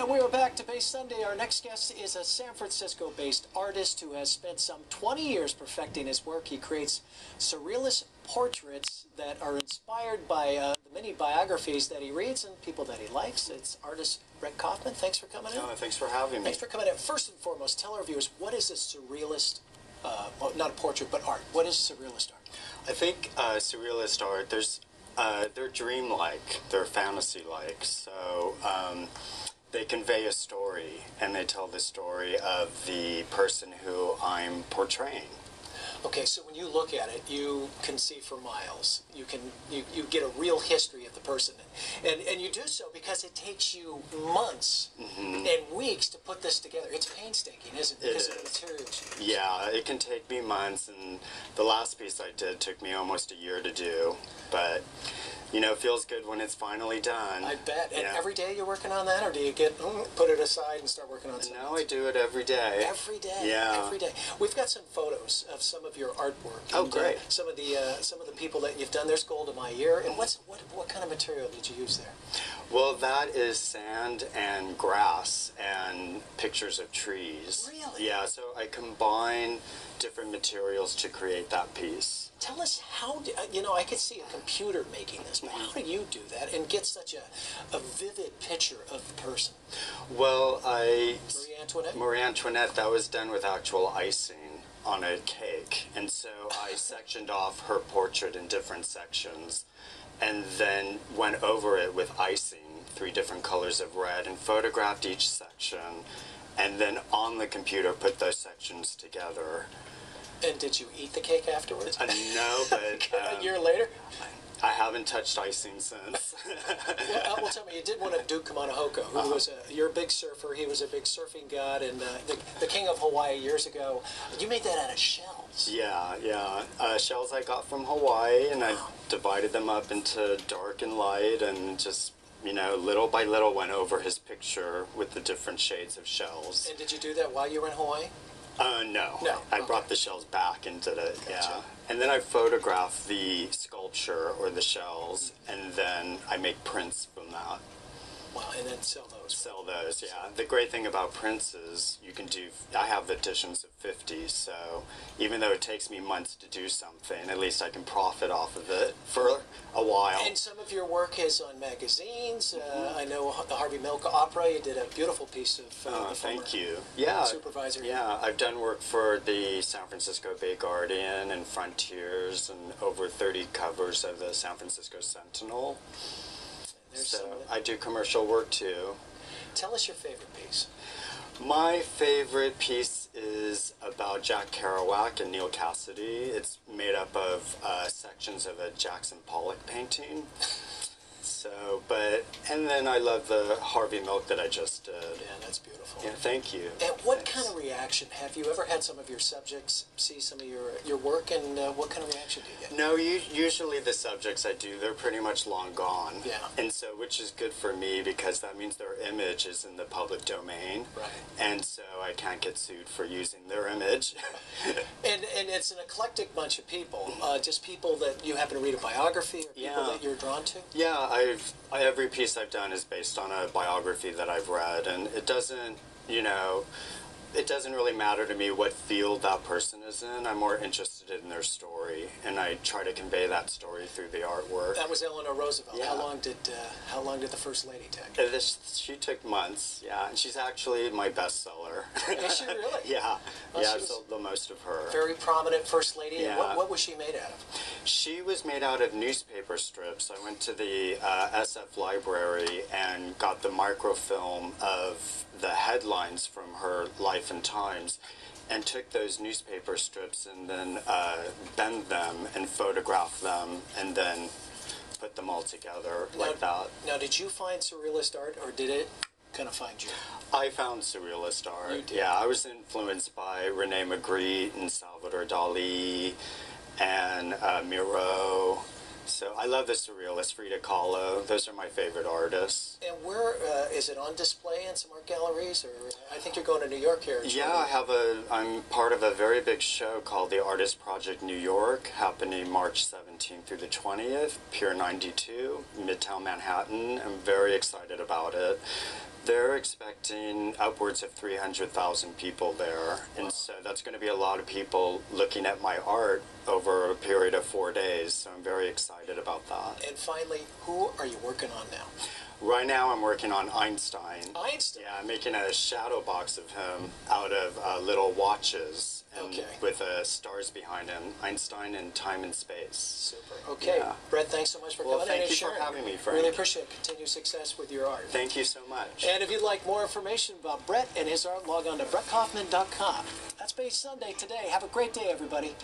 And we are back to Base Sunday. Our next guest is a San Francisco-based artist who has spent some 20 years perfecting his work. He creates surrealist portraits that are inspired by the many biographies that he reads and people that he likes. It's artist Brett Kaufman. Thanks for coming in. Oh, thanks for having me. Thanks for coming in. First and foremost, tell our viewers, what is a surrealist, well, not a portrait, but art? What is surrealist art? I think surrealist art, they're dreamlike, they're fantasy-like, so they convey a story, and they tell the story of the person who I'm portraying. Okay, so when you look at it, you can see for miles. You get a real history of the person, and you do so because it takes you months and weeks to put this together. It's painstaking, isn't it? Because of the materials. Yeah, it can take me months, and the last piece I did took me almost a year to do, but you know, it feels good when it's finally done. I bet. And every day you're working on that, or do you get put it aside and start working on something? No, I do it every day. Every day. Yeah. Every day. We've got some photos of some of your artwork. Oh, and, great. Some of the people that you've done. There's gold in my ear. And what kind of material did you use there? Well, that is sand and grass and pictures of trees. Really? Yeah. So I combine different materials to create that piece. Tell us how, you know, I could see a computer making this, but how do you do that and get such a vivid picture of the person? Well, Marie Antoinette? Marie Antoinette, that was done with actual icing on a cake. And so I sectioned off her portrait in different sections and then went over it with icing, 3 different colors of red, and photographed each section, and then on the computer put those sections together. And did you eat the cake afterwards? No, but a year later? I haven't touched icing since. Well, tell me, you did one of Duke Kamanahoko, who was you're a big surfer. He was a big surfing god, and the king of Hawaii years ago. You made that out of shells. Yeah, yeah. Shells I got from Hawaii, and I divided them up into dark and light, and just, you know, little by little went over his picture with the different shades of shells. And did you do that while you were in Hawaii? No. No. I brought the shells back and did it, Gotcha. yeah. And then I photograph the sculpture or the shells, and then I make prints from that. Wow, and then sell those. Sell those, yeah. The great thing about prints is you can do, I have editions of 50, so even though it takes me months to do something, at least I can profit off of it for a while. And some of your work is on magazines. I know the Harvey Milk Opera, you did a beautiful piece of the thank former you. Yeah. supervisor. Yeah, I've done work for the San Francisco Bay Guardian and Frontiers and over 30 covers of the San Francisco Sentinel. So I do commercial work too. Tell us your favorite piece. My favorite piece is about Jack Kerouac and Neil Cassidy. It's made up of sections of a Jackson Pollock painting. So, and then I love the Harvey Milk that I just did. Yeah, that's beautiful. Yeah, thank you. And what kind of reaction, have you ever had some of your subjects see some of your work, and what kind of reaction do you get? No, usually the subjects I do, they're pretty much long gone. Yeah. And so, which is good for me because that means their image is in the public domain. Right. And so I can't get sued for using their image. And it's an eclectic bunch of people, just people that you happen to read a biography or people that you're drawn to? Yeah, every piece I've done is based on a biography that I've read, and it doesn't, you know, it doesn't really matter to me what field that person is in. I'm more interested in their story, and I try to convey that story through the artwork. That was Eleanor Roosevelt. Yeah. How long did the First Lady take? She took months, yeah, and she's actually my bestseller. Is she really? Yeah, Well, yeah, I've sold the most of her. Very prominent First Lady. Yeah. And what was she made out of? She was made out of newspaper strips. I went to the SF library and got the microfilm of the headlines from her life and times, and took those newspaper strips and then bend them and photograph them and then put them all together like that. Now, did you find surrealist art, or did it kind of find you? I found surrealist art. You did? Yeah, I was influenced by Rene Magritte and Salvador Dali and Miro. So I love the surrealists, Frida Kahlo. Those are my favorite artists. And where is it on display in some art galleries, or I think you're going to New York here? Yeah, I'm part of a very big show called the Artist Project New York, happening March 17th through the 20th, Pier 92, Midtown Manhattan. I'm very excited about it. They're expecting upwards of 300,000 people there, and so that's going to be a lot of people looking at my art over a period of 4 days, so I'm very excited about that. And finally, who are you working on now? Right now I'm working on Einstein. Einstein? Yeah, I'm making a shadow box of him out of little watches. And Okay. with stars behind him, Einstein in time and space. Super. Okay. Yeah. Brett, thanks so much for Well, coming in thank and you for sharing. having me, Frank. Really appreciate it. Continued success with your art. Thank you so much. And if you'd like more information about Brett and his art, log on to brettkaufman.com. That's Base Sunday today. Have a great day, everybody.